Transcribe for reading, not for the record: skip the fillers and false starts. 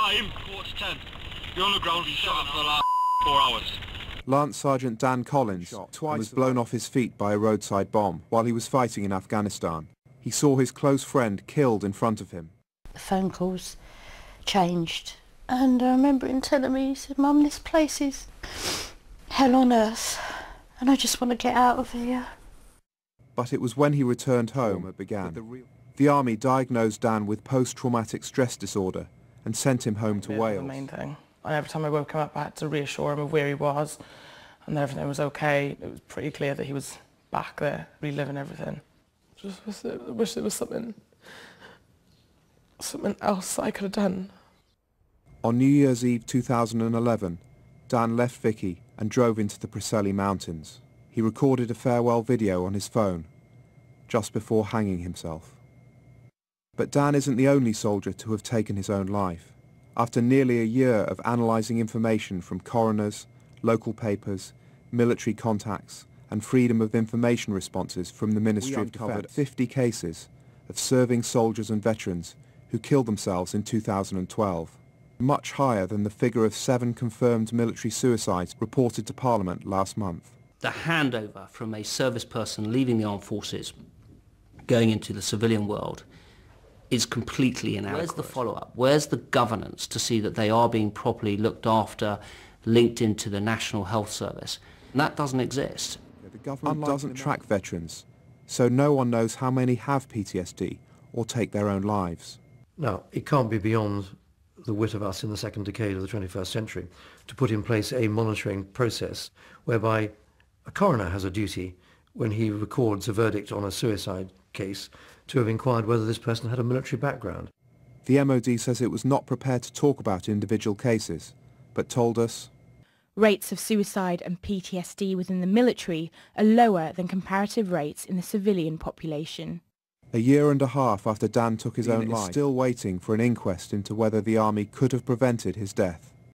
Time, 10:15. You're on the ground, been shot for the last 4 hours. Lance Sergeant Dan Collins was blown off his feet by a roadside bomb while he was fighting in Afghanistan. He saw his close friend killed in front of him. The phone calls changed, and I remember him telling me, he said, "Mum, this place is hell on earth, and I just want to get out of here." But it was when he returned home it began. The army diagnosed Dan with post-traumatic stress disorder and sent him home to Wales. The main thing. And every time I woke him up, I had to reassure him of where he was, and everything was okay. It was pretty clear that he was back there, reliving everything. I wish there was something else I could have done. On New Year's Eve 2011, Dan left Vicky and drove into the Preseli Mountains. He recorded a farewell video on his phone, just before hanging himself. But Dan isn't the only soldier to have taken his own life. After nearly a year of analysing information from coroners, local papers, military contacts and freedom of information responses from the Ministry of Defence, covered 50 cases of serving soldiers and veterans who killed themselves in 2012, much higher than the figure of 7 confirmed military suicides reported to Parliament last month. The handover from a service person leaving the armed forces, going into the civilian world, is completely inadequate. Where's the follow-up? Where's the governance to see that they are being properly looked after, linked into the National Health Service? And that doesn't exist. The government doesn't track veterans, so no one knows how many have PTSD or take their own lives. Now, it can't be beyond the wit of us in the second decade of the 21st century to put in place a monitoring process whereby a coroner has a duty, when he records a verdict on a suicide case, to have inquired whether this person had a military background. The MOD says it was not prepared to talk about individual cases, but told us rates of suicide and PTSD within the military are lower than comparative rates in the civilian population. A year and a half after Dan took his own life, still waiting for an inquest into whether the army could have prevented his death.